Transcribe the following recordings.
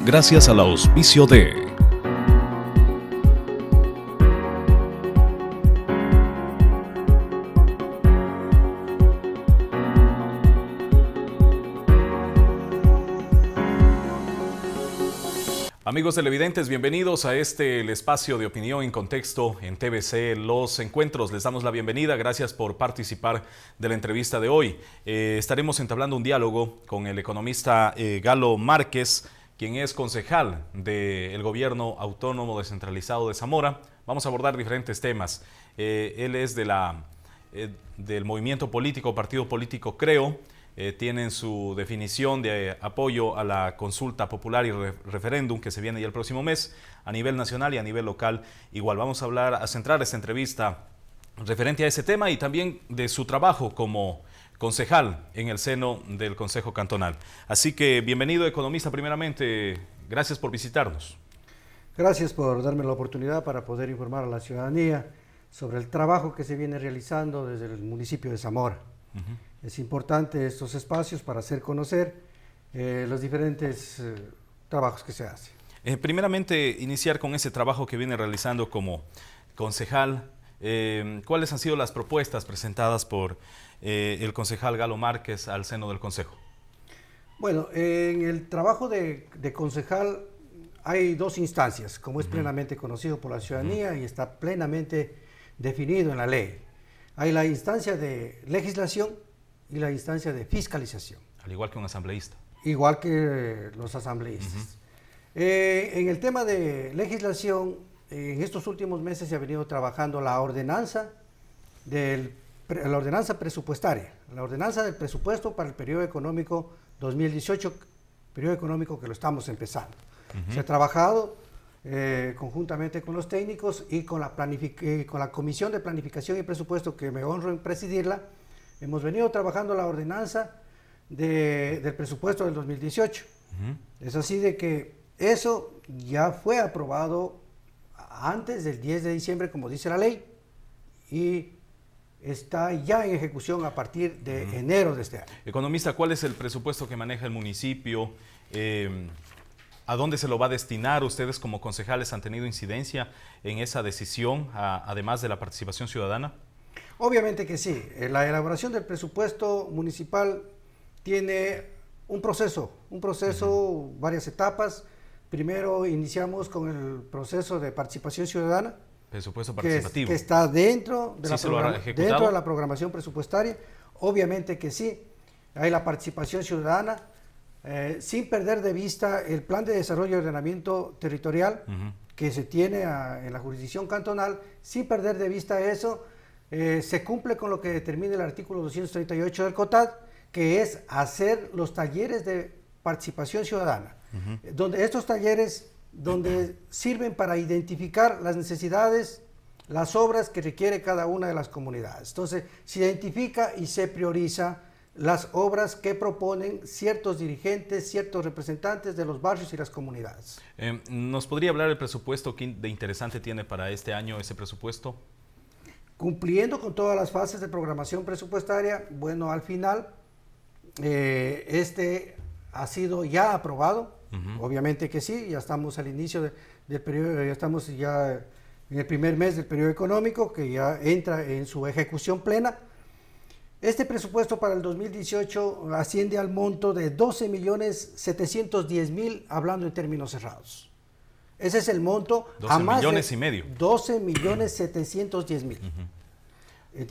gracias al auspicio de Amigos televidentes, bienvenidos a el espacio de opinión en contexto en TVC Los Encuentros. Les damos la bienvenida, gracias por participar de la entrevista de hoy. Estaremos entablando un diálogo con el economista Galo Márquez, quien es concejal del Gobierno Autónomo Descentralizado de Zamora. Vamos a abordar diferentes temas. Él es del movimiento político, partido político Creo. Tienen su definición de apoyo a la consulta popular y referéndum que se viene ya el próximo mes a nivel nacional y a nivel local. Igual vamos a centrar esta entrevista referente a ese tema y también de su trabajo como concejal en el seno del Consejo Cantonal. Así que bienvenido, economista, primeramente. Gracias por visitarnos. Gracias por darme la oportunidad para poder informar a la ciudadanía sobre el trabajo que se viene realizando desde el municipio de Zamora. Es importante estos espacios para hacer conocer los diferentes trabajos que se hacen. Primeramente, iniciar con ese trabajo que viene realizando como concejal. ¿Cuáles han sido las propuestas presentadas por el concejal Galo Márquez al seno del Consejo? Bueno, en el trabajo de concejal hay dos instancias, como es plenamente conocido por la ciudadanía y está plenamente definido en la ley. Hay la instancia de legislación y la instancia de fiscalización. Al igual que un asambleísta. Igual que los asambleístas. En el tema de legislación, en estos últimos meses se ha venido trabajando la ordenanza presupuestaria, la ordenanza del presupuesto para el periodo económico 2018, periodo económico que lo estamos empezando. Se ha trabajado conjuntamente con los técnicos y con la Comisión de Planificación y Presupuesto, que me honro en presidirla. Hemos venido trabajando la ordenanza del presupuesto del 2018. Es así de que eso ya fue aprobado antes del 10 de diciembre, como dice la ley, y está ya en ejecución a partir de enero de este año. Economista, ¿cuál es el presupuesto que maneja el municipio? ¿A dónde se lo va a destinar? ¿Ustedes como concejales han tenido incidencia en esa decisión, además de la participación ciudadana? Obviamente que sí. La elaboración del presupuesto municipal tiene un proceso, varias etapas. Primero iniciamos con el proceso de participación ciudadana. Presupuesto participativo. Que está dentro de la programación presupuestaria. Obviamente que sí. Hay la participación ciudadana. Sin perder de vista el plan de desarrollo y ordenamiento territorial que se tiene en la jurisdicción cantonal, sin perder de vista eso, se cumple con lo que determina el artículo 238 del COTAD, que es hacer los talleres de participación ciudadana, donde estos talleres sirven para identificar las necesidades, las obras que requiere cada una de las comunidades. Entonces, se identifica y se prioriza las obras que proponen ciertos dirigentes, ciertos representantes de los barrios y las comunidades. ¿Nos podría hablar del presupuesto? ¿Qué de interesante tiene para este año ese presupuesto? Cumpliendo con todas las fases de programación presupuestaria, bueno, al final, este ha sido ya aprobado, obviamente que sí, ya estamos al inicio del periodo, ya estamos ya en el primer mes del periodo económico, que ya entra en su ejecución plena. Este presupuesto para el 2018 asciende al monto de 12.710.000, hablando en términos cerrados. Ese es el monto. 12 millones y medio. 12.710.000.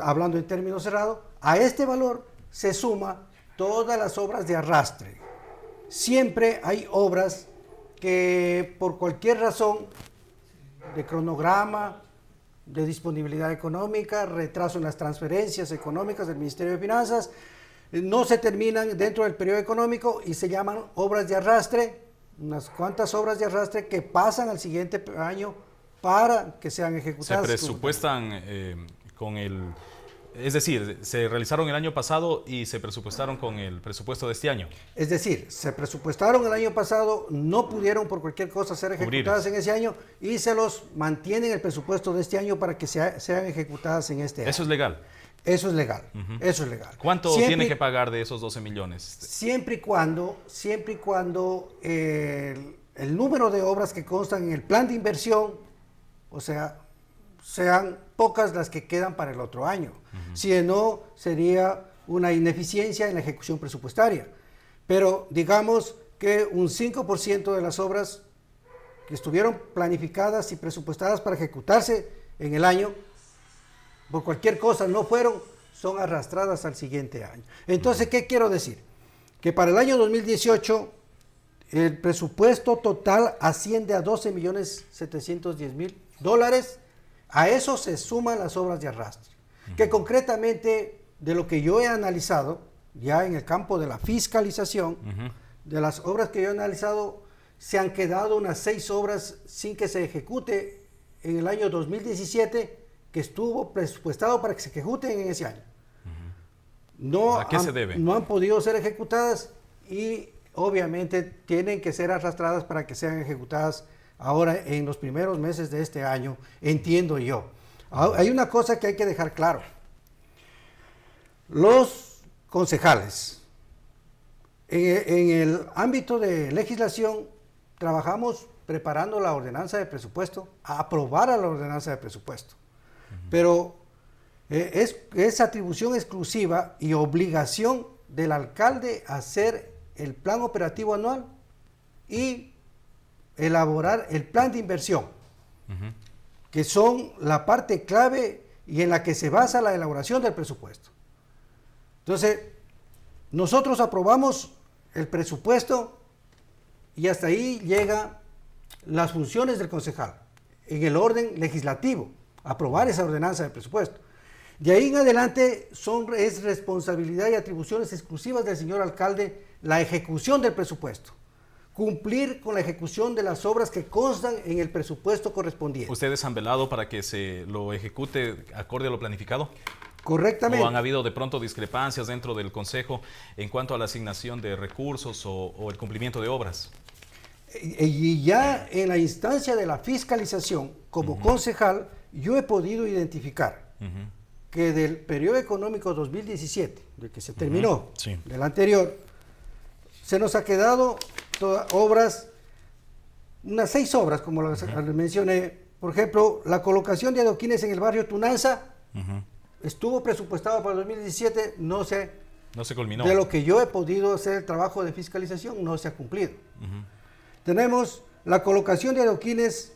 Hablando en términos cerrados, a este valor se suma todas las obras de arrastre. Siempre hay obras que por cualquier razón de cronograma, de disponibilidad económica, retraso en las transferencias económicas del Ministerio de Finanzas, no se terminan dentro del periodo económico y se llaman obras de arrastre, unas cuantas obras de arrastre que pasan al siguiente año para que sean ejecutadas. Se presupuestan es decir, se realizaron el año pasado y se presupuestaron con el presupuesto de este año. Es decir, se presupuestaron el año pasado, no pudieron por cualquier cosa ser ejecutadas en ese año y se los mantienen el presupuesto de este año para que sean ejecutadas en este año. ¿Eso es legal? Eso es legal, eso es legal. ¿Cuánto tiene que pagar de esos 12 millones? Siempre y cuando el número de obras que constan en el plan de inversión, o sea, sean pocas las que quedan para el otro año. Si no, sería una ineficiencia en la ejecución presupuestaria. Pero digamos que un 5% de las obras que estuvieron planificadas y presupuestadas para ejecutarse en el año, por cualquier cosa no fueron, son arrastradas al siguiente año. Entonces, ¿qué quiero decir? Que para el año 2018 el presupuesto total asciende a $12.710.000. A eso se suman las obras de arrastre, que concretamente de lo que yo he analizado, ya en el campo de la fiscalización, de las obras que yo he analizado, se han quedado unas 6 obras sin que se ejecute en el año 2017, que estuvo presupuestado para que se ejecuten en ese año. ¿A qué se debe? No han podido ser ejecutadas y obviamente tienen que ser arrastradas para que sean ejecutadas ahora en los primeros meses de este año, entiendo yo. Hay una cosa que hay que dejar claro. Los concejales, en el ámbito de legislación, trabajamos preparando la ordenanza de presupuesto, a aprobar a la ordenanza de presupuesto. Pero es atribución exclusiva y obligación del alcalde hacer el plan operativo anual y elaborar el plan de inversión, que son la parte clave y en la que se basa la elaboración del presupuesto. Entonces, nosotros aprobamos el presupuesto y hasta ahí llegan las funciones del concejal en el orden legislativo, aprobar esa ordenanza de presupuesto. De ahí en adelante es responsabilidad y atribuciones exclusivas del señor alcalde la ejecución del presupuesto, cumplir con la ejecución de las obras que constan en el presupuesto correspondiente. ¿Ustedes han velado para que se lo ejecute acorde a lo planificado? Correctamente. ¿O han habido de pronto discrepancias dentro del Consejo en cuanto a la asignación de recursos o el cumplimiento de obras? Y ya en la instancia de la fiscalización, como concejal, yo he podido identificar que del periodo económico 2017, del que se terminó, del anterior, se nos ha quedado obras, unas 6 obras, como las mencioné. Por ejemplo, la colocación de adoquines en el barrio Tunanza estuvo presupuestado para el 2017, no se culminó. De lo que yo he podido hacer el trabajo de fiscalización, no se ha cumplido. Tenemos la colocación de adoquines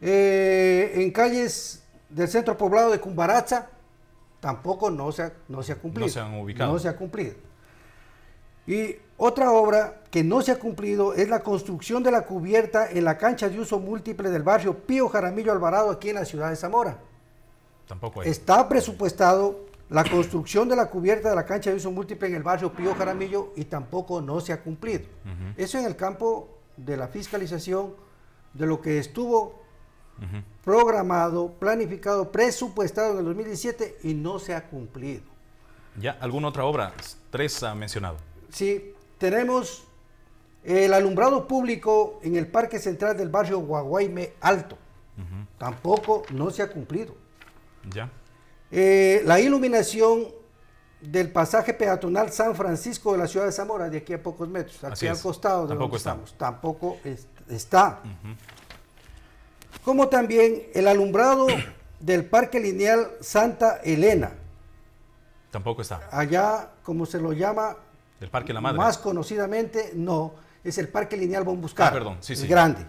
en calles del centro poblado de Cumbaracha, tampoco no se ha cumplido. No se han ubicado. No se ha cumplido. Y otra obra que no se ha cumplido es la construcción de la cubierta en la cancha de uso múltiple del barrio Pío Jaramillo Alvarado, aquí en la ciudad de Zamora. Tampoco hay. Está presupuestado la construcción de la cubierta de la cancha de uso múltiple en el barrio Pío Jaramillo y tampoco no se ha cumplido. Eso en el campo de la fiscalización de lo que estuvo programado, planificado, presupuestado en el 2017 y no se ha cumplido. ¿Ya? ¿Alguna otra obra? 3 ha mencionado. Sí, tenemos el alumbrado público en el Parque Central del barrio Guaguayme Alto. Tampoco no se ha cumplido. ¿Ya? La iluminación del pasaje peatonal San Francisco de la ciudad de Zamora, de aquí a pocos metros, aquí al costado de donde estamos, tampoco está. Como también el alumbrado del Parque Lineal Santa Elena. Tampoco está. Allá, como se lo llama, el Parque La Madre. Más conocidamente, no, es el Parque Lineal Bombuscar. Perdón, sí. Grande.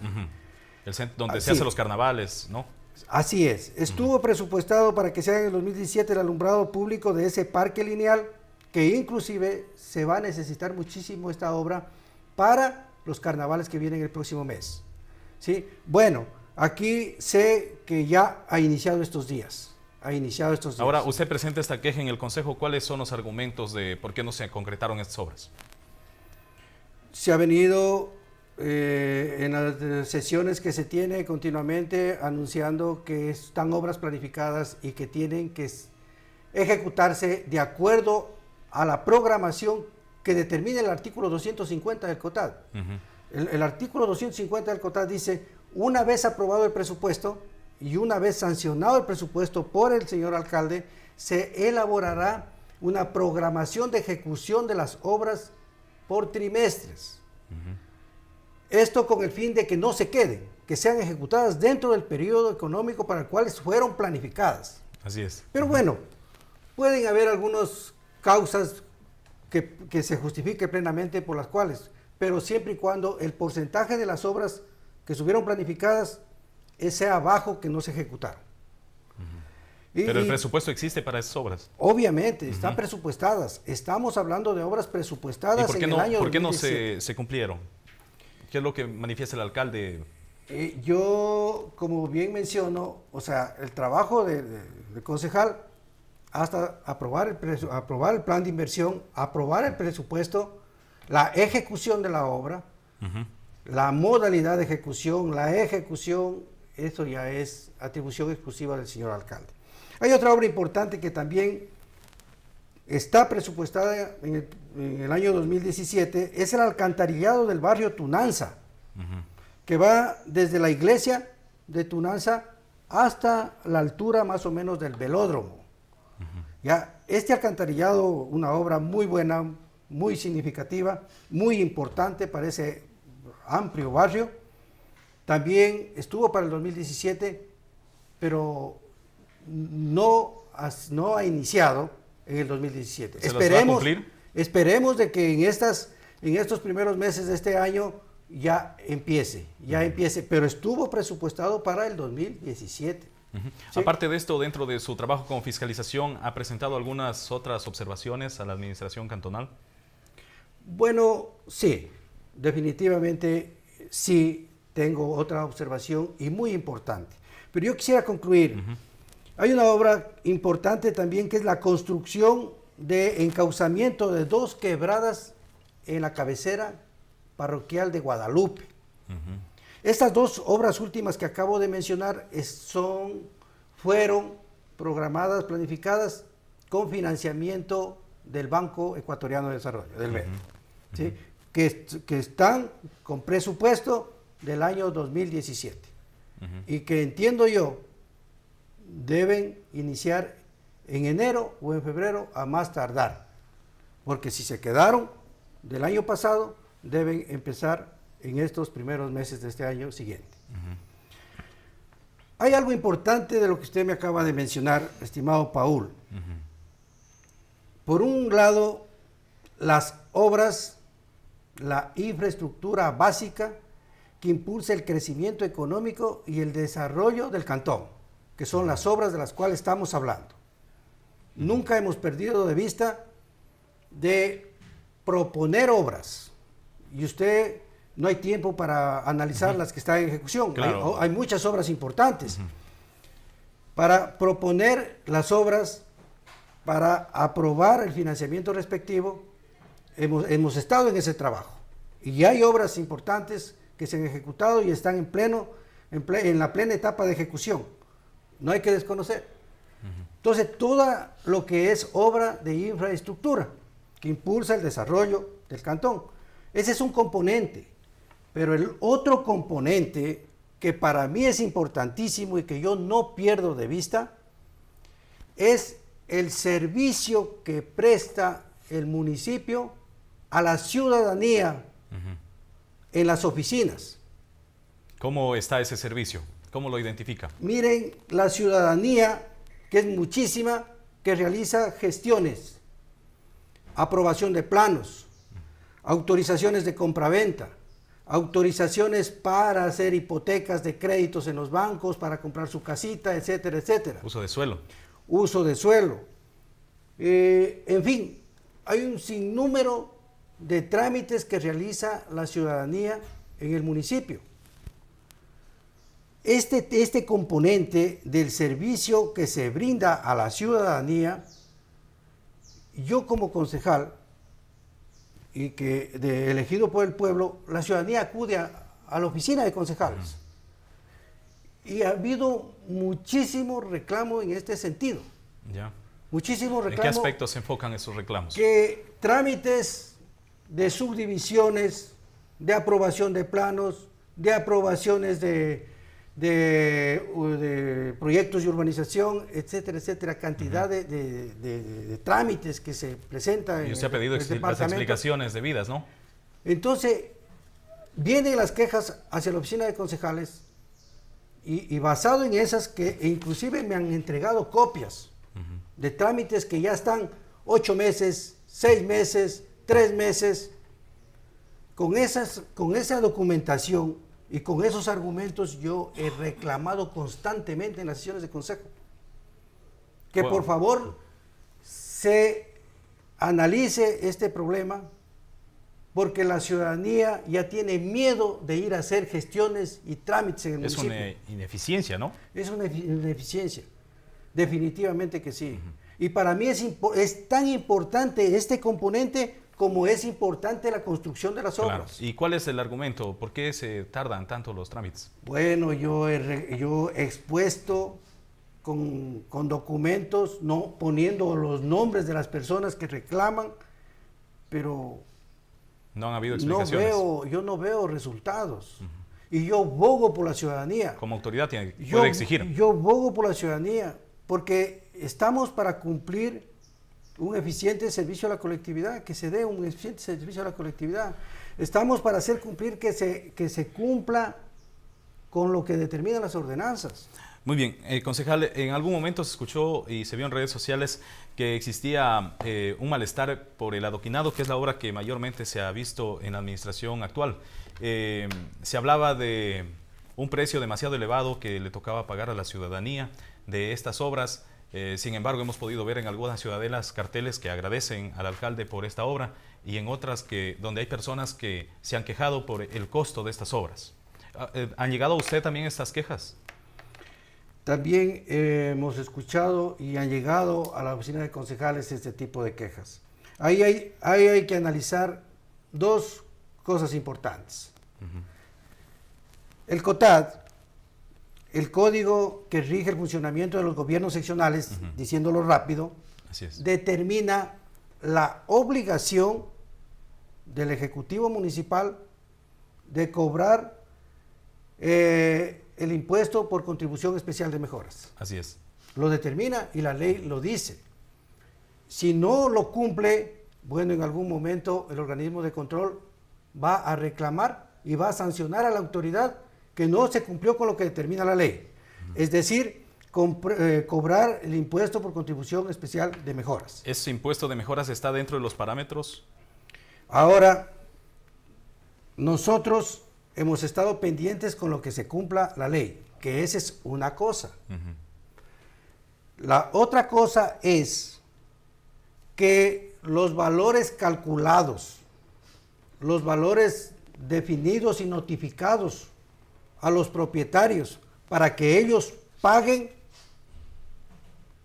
El centro donde se hacen los carnavales, ¿no? Así es. Estuvo presupuestado para que se haga en el 2017 el alumbrado público de ese parque lineal, que inclusive se va a necesitar muchísimo esta obra para los carnavales que vienen el próximo mes. ¿Sí? Bueno, aquí sé que ya ha iniciado estos días. Ahora, usted presenta esta queja en el Consejo. ¿Cuáles son los argumentos de por qué no se concretaron estas obras? Se ha venido en las sesiones que se tiene continuamente anunciando que están obras planificadas y que tienen que ejecutarse de acuerdo a la programación que determina el artículo 250 del COTAD. El artículo 250 del COTAD dice, una vez aprobado el presupuesto y una vez sancionado el presupuesto por el señor alcalde, se elaborará una programación de ejecución de las obras por trimestres. Esto con el fin de que no se queden, que sean ejecutadas dentro del periodo económico para el cual fueron planificadas. Así es. Pero bueno, pueden haber algunas causas que se justifique plenamente por las cuales, pero siempre y cuando el porcentaje de las obras que estuvieron planificadas sea bajo, que no se ejecutaron. Pero el presupuesto existe para esas obras. Obviamente, están presupuestadas. Estamos hablando de obras presupuestadas en el año 2017. ¿Por qué no se cumplieron? ¿Qué es lo que manifiesta el alcalde? Yo, como bien menciono, o sea, el trabajo de concejal hasta aprobar el plan de inversión, aprobar el presupuesto, la ejecución de la obra, la modalidad de ejecución, eso ya es atribución exclusiva del señor alcalde. Hay otra obra importante que también está presupuestada en el año 2017, es el alcantarillado del barrio Tunanza, que va desde la iglesia de Tunanza hasta la altura más o menos del velódromo. Ya, este alcantarillado, una obra muy buena, muy significativa, muy importante para ese amplio barrio, también estuvo para el 2017, pero no ha iniciado en el 2017. Esperemos de que en estos primeros meses de este año ya empiece, pero estuvo presupuestado para el 2017. ¿Sí? Aparte de esto, dentro de su trabajo con fiscalización, ¿ha presentado algunas otras observaciones a la administración cantonal? Bueno, sí, definitivamente sí tengo otra observación y muy importante. Pero yo quisiera concluir. Hay una obra importante también que es la construcción de encauzamiento de 2 quebradas en la cabecera parroquial de Guadalupe. Estas 2 obras últimas que acabo de mencionar fueron programadas, planificadas con financiamiento del Banco Ecuatoriano de Desarrollo, del BED, ¿sí? que están con presupuesto del año 2017 y que entiendo yo deben iniciar en enero o en febrero a más tardar, porque si se quedaron del año pasado, deben empezar en estos primeros meses de este año siguiente. Hay algo importante de lo que usted me acaba de mencionar, estimado Paul. Por un lado, las obras, la infraestructura básica que impulsa el crecimiento económico y el desarrollo del cantón, que son las obras de las cuales estamos hablando. Nunca hemos perdido de vista de proponer obras, y usted no hay tiempo para analizar las que están en ejecución. Claro. Hay muchas obras importantes. Para proponer las obras, para aprobar el financiamiento respectivo, hemos estado en ese trabajo. Y hay obras importantes que se han ejecutado y están en la plena etapa de ejecución. No hay que desconocer. Entonces, todo lo que es obra de infraestructura que impulsa el desarrollo del cantón, ese es un componente. Pero el otro componente que para mí es importantísimo y que yo no pierdo de vista es el servicio que presta el municipio a la ciudadanía en las oficinas. ¿Cómo está ese servicio? ¿Cómo lo identifica? Miren, la ciudadanía, que es muchísima, que realiza gestiones, aprobación de planos, autorizaciones de compraventa, autorizaciones para hacer hipotecas de créditos en los bancos, para comprar su casita, etcétera, etcétera. Uso de suelo. Uso de suelo. En fin, hay un sinnúmero de trámites que realiza la ciudadanía en el municipio. Este componente del servicio que se brinda a la ciudadanía, yo como concejal, y que elegido por el pueblo, la ciudadanía acude a la oficina de concejales. Y ha habido muchísimo reclamo en este sentido. Ya. Muchísimo reclamo. ¿En qué aspectos se enfocan esos reclamos? Que trámites de subdivisiones, de aprobación de planos, de aprobaciones de proyectos de urbanización, etcétera, etcétera, cantidad de trámites que se presentan. Y usted ha pedido las explicaciones debidas, ¿no? Entonces, vienen las quejas hacia la oficina de concejales y basado en esas que inclusive me han entregado copias de trámites que ya están 8 meses, 6 meses, 3 meses. Con esa documentación y con esos argumentos yo he reclamado constantemente en las sesiones de consejo que por favor se analice este problema, porque la ciudadanía ya tiene miedo de ir a hacer gestiones y trámites en el municipio. Es una ineficiencia, ¿no? Es una ineficiencia, definitivamente que sí. Y para mí es tan importante este componente como es importante la construcción de las obras. Claro. ¿Y cuál es el argumento? ¿Por qué se tardan tanto los trámites? Bueno, yo he expuesto con documentos, no poniendo los nombres de las personas que reclaman, pero no han habido explicaciones. Yo no veo resultados. Y yo bogo por la ciudadanía. Como autoridad puede exigir. Yo bogo por la ciudadanía, porque estamos para cumplir un eficiente servicio a la colectividad, que se dé un eficiente servicio a la colectividad. Estamos para hacer cumplir que se cumpla con lo que determinan las ordenanzas. Muy bien, concejal, en algún momento se escuchó y se vio en redes sociales que existía un malestar por el adoquinado, que es la obra que mayormente se ha visto en la administración actual. Se hablaba de un precio demasiado elevado que le tocaba pagar a la ciudadanía de estas obras. Sin embargo, hemos podido ver en algunas ciudadelas carteles que agradecen al alcalde por esta obra y en otras donde hay personas que se han quejado por el costo de estas obras. ¿Han llegado a usted también estas quejas? También hemos escuchado y han llegado a la oficina de concejales este tipo de quejas. Ahí hay que analizar dos cosas importantes. El COTAD, el código que rige el funcionamiento de los gobiernos seccionales, diciéndolo rápido, determina la obligación del Ejecutivo Municipal de cobrar el impuesto por contribución especial de mejoras. Así es. Lo determina y la ley lo dice. Si no lo cumple, bueno, en algún momento el organismo de control va a reclamar y va a sancionar a la autoridad que no se cumplió con lo que determina la ley. Es decir, cobrar el impuesto por contribución especial de mejoras. ¿Ese impuesto de mejoras está dentro de los parámetros? Ahora, nosotros hemos estado pendientes con lo que se cumpla la ley, que esa es una cosa. La otra cosa es que los valores calculados, los valores definidos y notificados a los propietarios para que ellos paguen,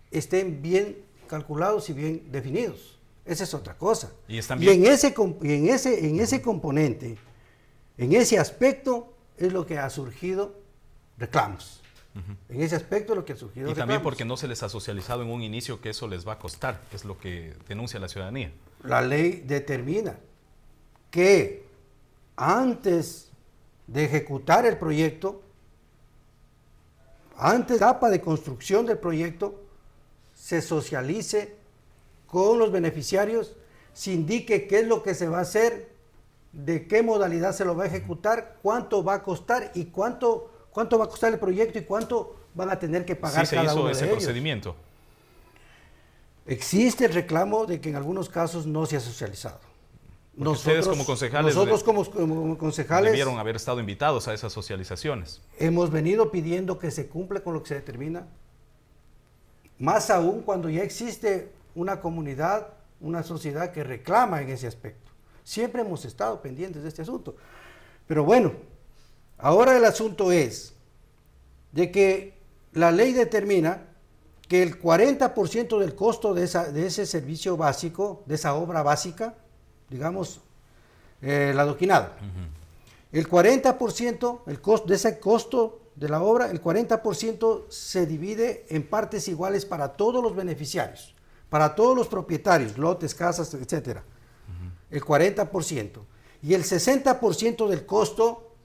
estén bien calculados y bien definidos. Esa es otra cosa. Y en ese componente, en ese aspecto, es lo que ha surgido reclamos. En ese aspecto es lo que ha surgido reclamos. Y también porque no se les ha socializado en un inicio que eso les va a costar, es lo que denuncia la ciudadanía. La ley determina que antes de ejecutar el proyecto, antes de la etapa de construcción del proyecto, se socialice con los beneficiarios, se indique qué es lo que se va a hacer, de qué modalidad se lo va a ejecutar, cuánto va a costar y cuánto va a costar el proyecto y cuánto van a tener que pagar cada uno de ellos. ¿Sí se hizo ese procedimiento? Existe el reclamo de que en algunos casos no se ha socializado. Ustedes como concejales, como concejales debieron haber estado invitados a esas socializaciones. Hemos venido pidiendo que se cumpla con lo que se determina, más aún cuando ya existe una comunidad, una sociedad que reclama en ese aspecto. Siempre hemos estado pendientes de este asunto. Pero bueno, ahora el asunto es de que la ley determina que el 40% del costo de ese servicio básico, de esa obra básica, digamos, el adoquinado, el 40%, el costo de ese costo de la obra, el 40% se divide en partes iguales para todos los beneficiarios, para todos los propietarios, lotes, casas, etcétera. El 40%. Y el 60% del costo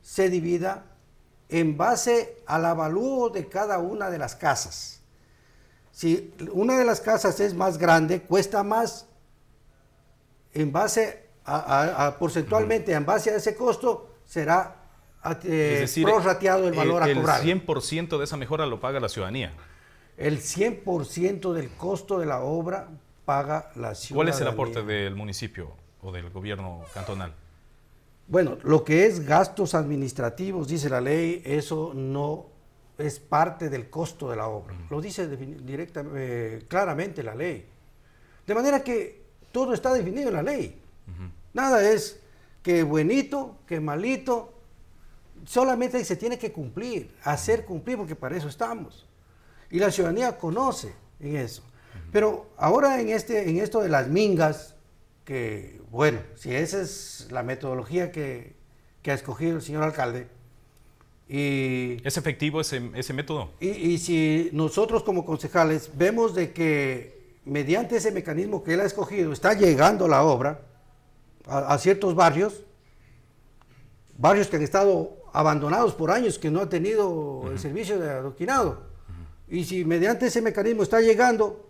se divida en base al avalúo de cada una de las casas. Si una de las casas es más grande, cuesta más, en base porcentualmente, en base a ese costo, será prorrateado el valor a cobrar. El 100% de esa mejora lo paga la ciudadanía. El 100% del costo de la obra paga la ciudadanía. ¿Cuál es el aporte del municipio o del gobierno cantonal? Bueno, lo que es gastos administrativos, dice la ley, eso no es parte del costo de la obra. Lo dice claramente la ley. De manera que todo está definido en la ley. Nada es que buenito, que malito. Solamente se tiene que cumplir, hacer cumplir, porque para eso estamos. Y la ciudadanía conoce en eso. Pero ahora en esto de las mingas, que bueno, si esa es la metodología que ha escogido el señor alcalde. ¿Es efectivo ese método? Y si nosotros como concejales vemos de que mediante ese mecanismo que él ha escogido está llegando la obra a ciertos barrios que han estado abandonados por años, que no han tenido el servicio de adoquinado. Y si mediante ese mecanismo está llegando,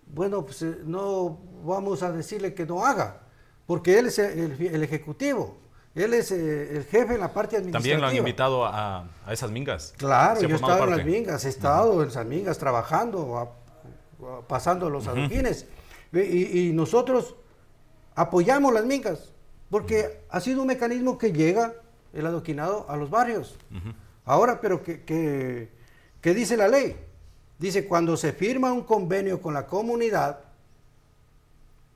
bueno, pues no vamos a decirle que no haga, porque él es el ejecutivo, él es el jefe en la parte administrativa. ¿También lo han invitado a esas mingas? Claro, yo he estado en las mingas, he estado en esas mingas trabajando, pasando los adoquines, y nosotros apoyamos las mingas, porque ha sido un mecanismo que llega el adoquinado a los barrios. Ahora, pero ¿qué dice la ley? Dice, cuando se firma un convenio con la comunidad,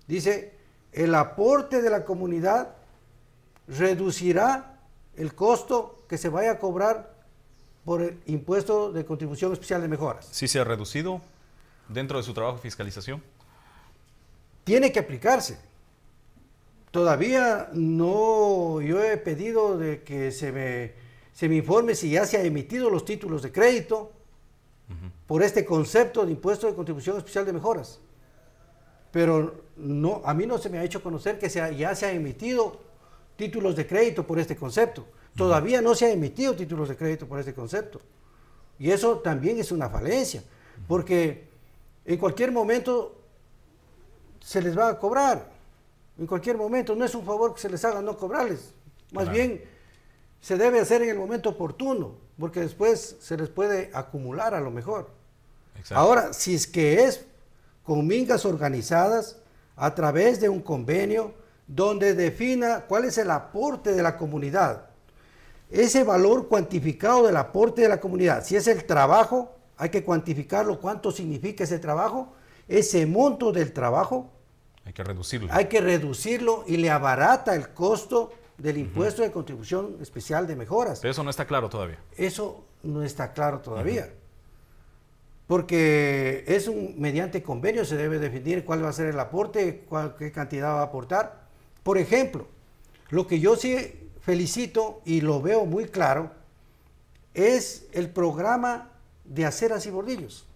dice, el aporte de la comunidad reducirá el costo que se vaya a cobrar por el impuesto de contribución especial de mejoras. ¿Sí se ha reducido dentro de su trabajo de fiscalización? Tiene que aplicarse. Todavía no, yo he pedido de que se me informe si ya se han emitido los títulos de crédito por este concepto de impuesto de contribución especial de mejoras. Pero no, a mí no se me ha hecho conocer que ya se han emitido títulos de crédito por este concepto. Todavía no se han emitido títulos de crédito por este concepto. Y eso también es una falencia, porque en cualquier momento se les va a cobrar. En cualquier momento, no es un favor que se les haga no cobrarles. Más bien, se debe hacer en el momento oportuno, porque después se les puede acumular a lo mejor. Exacto. Ahora, si es que es con mingas organizadas a través de un convenio donde defina cuál es el aporte de la comunidad, ese valor cuantificado del aporte de la comunidad, si es el trabajo, hay que cuantificarlo, cuánto significa ese trabajo, ese monto del trabajo, hay que reducirlo. Hay que reducirlo y le abarata el costo del impuesto de contribución especial de mejoras. Pero eso no está claro todavía. Eso no está claro todavía. Porque mediante convenio se debe definir cuál va a ser el aporte, qué cantidad va a aportar. Por ejemplo, lo que yo sí felicito y lo veo muy claro es el programa de aceras y bordillos,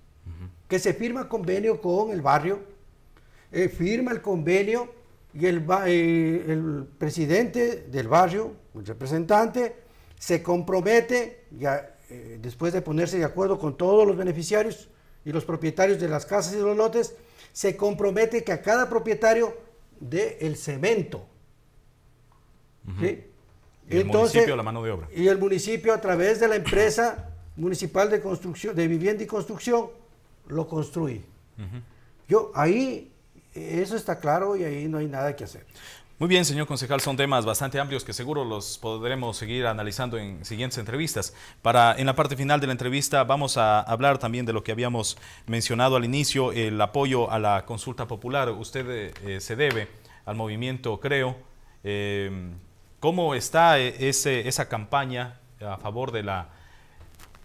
que se firma convenio con el barrio. Firma el convenio y el presidente del barrio, el representante, se compromete, después de ponerse de acuerdo con todos los beneficiarios y los propietarios de las casas y los lotes, se compromete que a cada propietario dé el cemento. ¿Sí? Y el municipio la mano de obra. Y el municipio, a través de la empresa municipal de construcción, de vivienda y construcción, lo construye. Eso está claro y ahí no hay nada que hacer. Muy bien, señor concejal, son temas bastante amplios que seguro los podremos seguir analizando en siguientes entrevistas. En la parte final de la entrevista vamos a hablar también de lo que habíamos mencionado al inicio, el apoyo a la consulta popular. Usted se debe al movimiento Creo. ¿Cómo está esa campaña a favor de la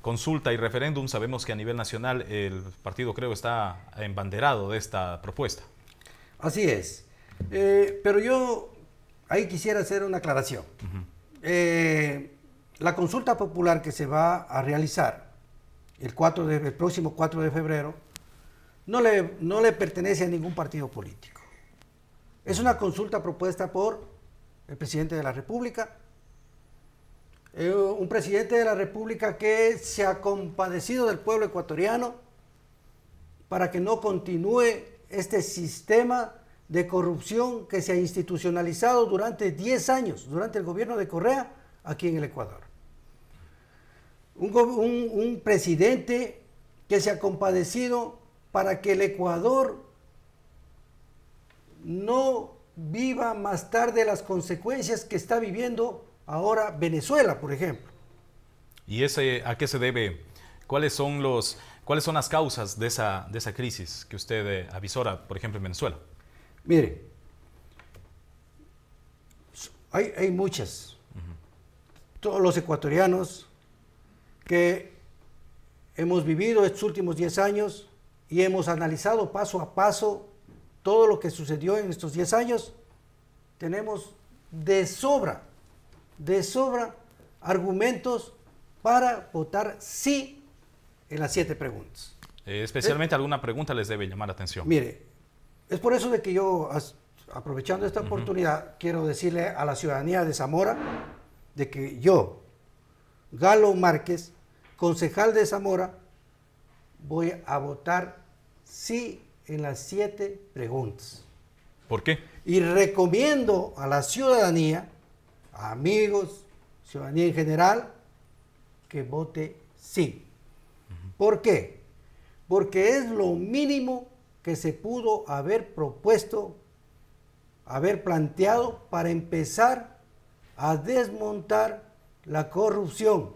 consulta y referéndum? Sabemos que a nivel nacional el partido Creo está embanderado de esta propuesta. Así es, pero yo ahí quisiera hacer una aclaración. La consulta popular que se va a realizar el próximo 4 de febrero no le pertenece a ningún partido político. Es una consulta propuesta por el presidente de la República, un presidente de la República que se ha compadecido del pueblo ecuatoriano para que no continúe este sistema de corrupción que se ha institucionalizado durante 10 años, durante el gobierno de Correa, aquí en el Ecuador. Un presidente que se ha compadecido para que el Ecuador no viva más tarde las consecuencias que está viviendo ahora Venezuela, por ejemplo. ¿Y a qué se debe? ¿Cuáles son las causas de esa crisis que usted avisora, por ejemplo, en Venezuela? Mire, hay muchas. Todos los ecuatorianos que hemos vivido estos últimos 10 años y hemos analizado paso a paso todo lo que sucedió en estos 10 años, tenemos de sobra argumentos para votar sí en las 7 preguntas. Especialmente alguna pregunta les debe llamar la atención. Mire, es por eso de que yo, aprovechando esta oportunidad, quiero decirle a la ciudadanía de Zamora de que yo, Galo Márquez, concejal de Zamora, voy a votar sí en las 7 preguntas. ¿Por qué? Y recomiendo a la ciudadanía, a amigos, ciudadanía en general, que vote sí. ¿Por qué? Porque es lo mínimo que se pudo haber propuesto, haber planteado para empezar a desmontar la corrupción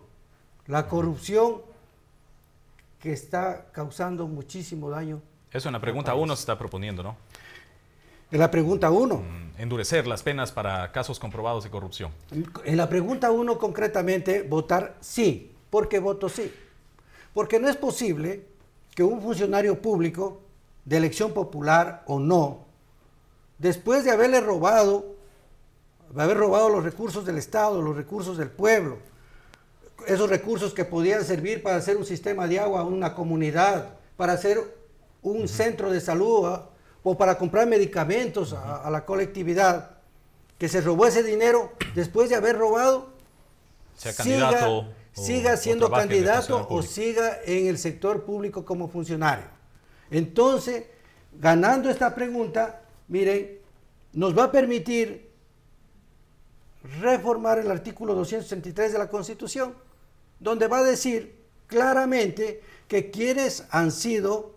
que está causando muchísimo daño. Eso en la pregunta 1 se está proponiendo, ¿no? En la pregunta 1. Endurecer las penas para casos comprobados de corrupción. En la pregunta 1 concretamente, votar sí. ¿Por qué voto sí? Porque no es posible que un funcionario público, de elección popular o no, después de haber robado los recursos del Estado, los recursos del pueblo, esos recursos que podían servir para hacer un sistema de agua a una comunidad, para hacer un centro de salud o para comprar medicamentos a la colectividad, que se robó ese dinero después de haber robado, sea candidato siga siendo candidato o siga en el sector público como funcionario. Entonces, ganando esta pregunta, miren, nos va a permitir reformar el artículo 263 de la Constitución, donde va a decir claramente que quienes han sido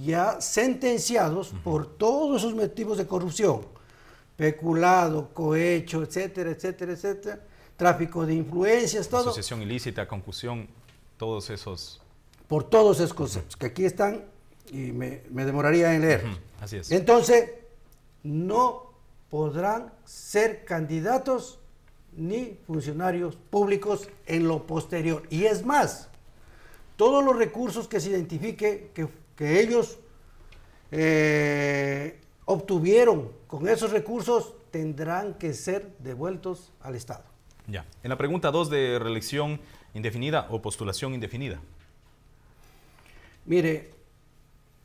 ya sentenciados por todos esos motivos de corrupción, peculado, cohecho, etcétera, etcétera, etcétera, tráfico de influencias, todo. Asociación ilícita, concusión, todos esos. Por todos esos conceptos que aquí están y me demoraría en leer. Así es. Entonces, no podrán ser candidatos ni funcionarios públicos en lo posterior. Y es más, todos los recursos que se identifique que ellos obtuvieron con esos recursos tendrán que ser devueltos al Estado. Ya. En la pregunta 2 de reelección indefinida o postulación indefinida. Mire,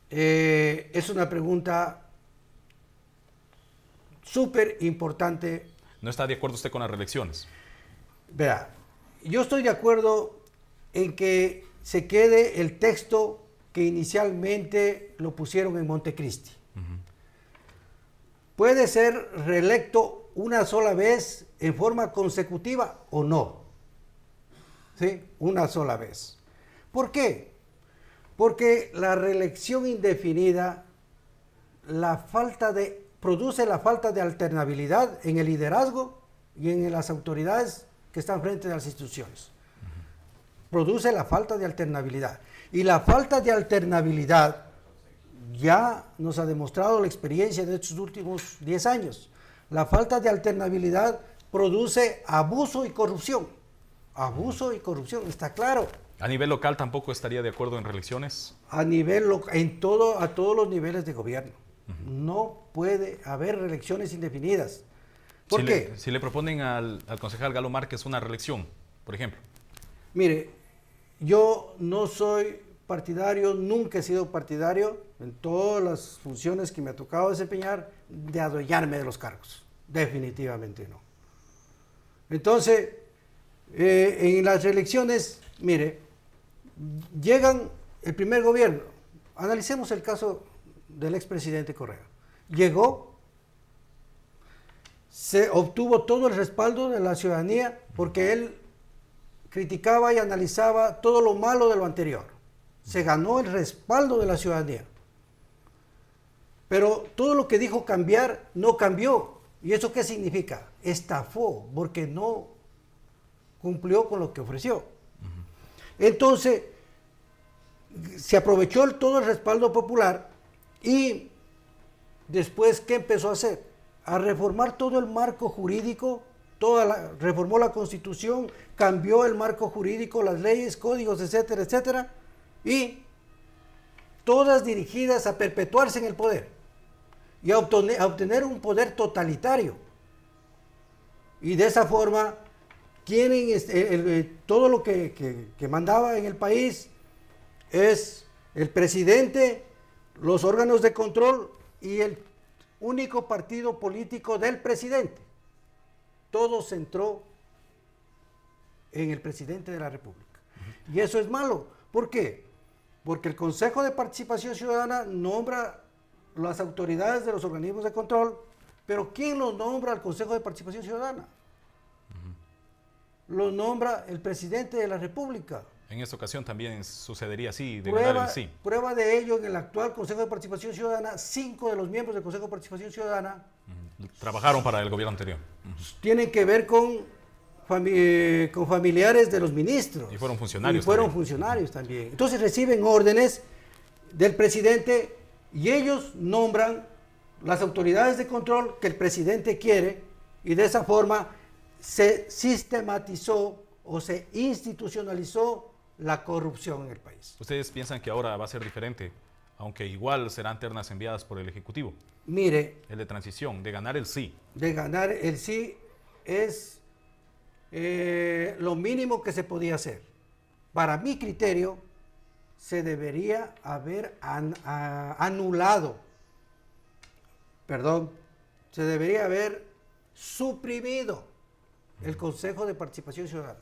es una pregunta súper importante. ¿No está de acuerdo usted con las reelecciones? Vea, yo estoy de acuerdo en que se quede el texto que inicialmente lo pusieron en Montecristi. Puede ser reelecto una sola vez en forma consecutiva o no. ¿Sí? Una sola vez. ¿Por qué? Porque la reelección indefinida produce la falta de alternabilidad en el liderazgo y en las autoridades que están frente a las instituciones. Produce la falta de alternabilidad. Y la falta de alternabilidad ya nos ha demostrado la experiencia de estos últimos 10 años. La falta de alternabilidad produce abuso y corrupción. Abuso y corrupción, está claro. ¿A nivel local tampoco estaría de acuerdo en reelecciones? A todos los niveles de gobierno. No puede haber reelecciones indefinidas. ¿Por qué? Si le proponen al concejal Galo Márquez una reelección, por ejemplo. Mire, yo no soy partidario, nunca he sido partidario en todas las funciones que me ha tocado desempeñar de adueñarme de los cargos. Definitivamente no. Entonces, en las reelecciones, mire, llegan el primer gobierno. Analicemos el caso del expresidente Correa. Llegó se obtuvo todo el respaldo de la ciudadanía porque él criticaba y analizaba todo lo malo de lo anterior. Se ganó el respaldo de la ciudadanía. Pero todo lo que dijo cambiar no cambió. ¿Y eso qué significa? Estafó porque no cumplió con lo que ofreció. Entonces, se aprovechó todo el respaldo popular y después, ¿qué empezó a hacer? A reformar todo el marco jurídico, reformó la Constitución, cambió el marco jurídico, las leyes, códigos, etcétera, etcétera, y todas dirigidas a perpetuarse en el poder y a obtener un poder totalitario. Y de esa forma, todo lo que mandaba en el país es el presidente, los órganos de control y el único partido político del presidente. Todo se centró en el presidente de la República. Y eso es malo. ¿Por qué? Porque el Consejo de Participación Ciudadana nombra las autoridades de los organismos de control, pero ¿quién los nombra al Consejo de Participación Ciudadana? Lo nombra el presidente de la República. En esta ocasión también sucedería así, de ganar el sí. Prueba de ello, en el actual Consejo de Participación Ciudadana, 5 de los miembros del Consejo de Participación Ciudadana trabajaron para el gobierno anterior. Tienen que ver con familiares de los ministros. Y fueron funcionarios. Funcionarios también. Entonces reciben órdenes del presidente y ellos nombran las autoridades de control que el presidente quiere, y de esa forma se sistematizó o se institucionalizó la corrupción en el país. ¿Ustedes piensan que ahora va a ser diferente, aunque igual serán ternas enviadas por el Ejecutivo? Mire, el de transición, de ganar el sí. De ganar el sí es lo mínimo que se podía hacer. Para mi criterio, se debería haber se debería haber suprimido el Consejo de Participación Ciudadana.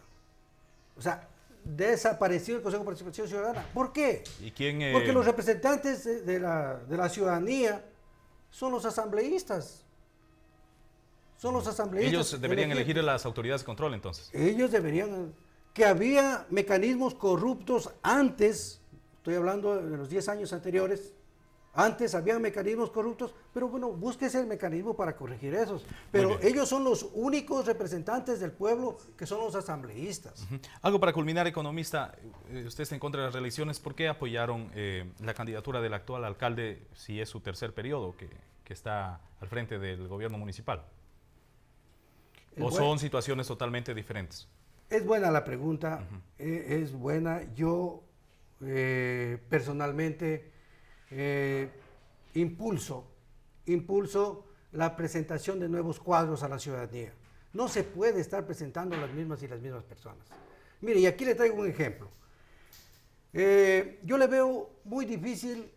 O sea, desapareció el Consejo de Participación Ciudadana. ¿Por qué? ¿Y quién, Porque los representantes de la ciudadanía son los asambleístas. Son los asambleístas. Ellos deberían elegir a las autoridades de control, entonces. Ellos deberían. Que había mecanismos corruptos antes, estoy hablando de los 10 años anteriores, antes había mecanismos corruptos, pero bueno, búsquese el mecanismo para corregir esos. Pero ellos son los únicos representantes del pueblo que son los asambleístas. Algo para culminar, economista, usted está en contra de las reelecciones. ¿Por qué apoyaron la candidatura del actual alcalde si es su tercer periodo que está al frente del gobierno municipal? ¿O son situaciones totalmente diferentes? Es buena la pregunta, es buena. Yo personalmente impulso la presentación de nuevos cuadros a la ciudadanía. No se puede estar presentando las mismas personas. Mire, y aquí le traigo un ejemplo. Yo le veo muy difícil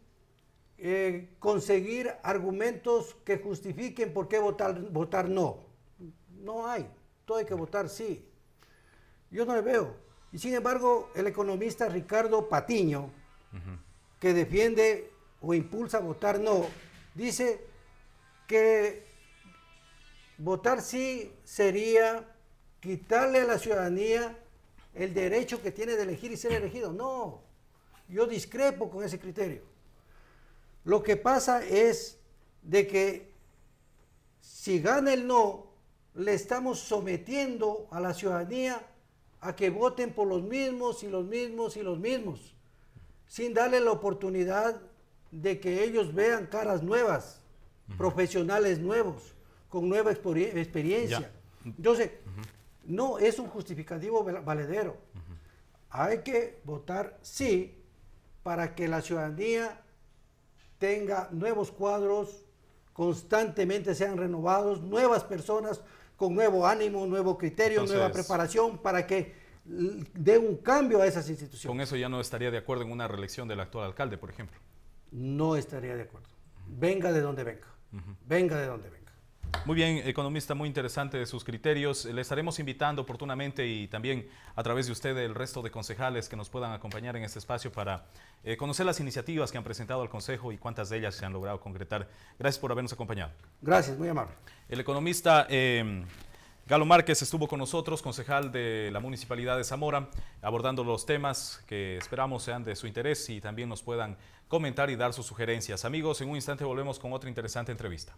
conseguir argumentos que justifiquen por qué votar no. No hay, todo hay que votar sí. Yo no le veo. Y sin embargo, el economista Ricardo Patiño, que defiende o impulsa votar no, dice que votar sí sería quitarle a la ciudadanía el derecho que tiene de elegir y ser elegido. No, yo discrepo con ese criterio. Lo que pasa es de que si gana el no, le estamos sometiendo a la ciudadanía a que voten por los mismos y los mismos y los mismos, sin darle la oportunidad de que ellos vean caras nuevas, profesionales nuevos, con nueva experiencia. Entonces, no es un justificativo valedero. Hay que votar sí para que la ciudadanía tenga nuevos cuadros, constantemente sean renovados, nuevas personas con nuevo ánimo, nuevo criterio, nueva preparación para que dé un cambio a esas instituciones. Con eso ya no estaría de acuerdo en una reelección del actual alcalde, por ejemplo. No estaría de acuerdo. Venga de donde venga. Venga de donde venga. Muy bien, economista, muy interesante sus criterios. Le estaremos invitando oportunamente y también a través de usted el resto de concejales que nos puedan acompañar en este espacio para conocer las iniciativas que han presentado al Consejo y cuántas de ellas se han logrado concretar. Gracias por habernos acompañado. Gracias, muy amable. El economista Galo Márquez estuvo con nosotros, concejal de la Municipalidad de Zamora, abordando los temas que esperamos sean de su interés y también nos puedan comentar y dar sus sugerencias. Amigos, en un instante volvemos con otra interesante entrevista.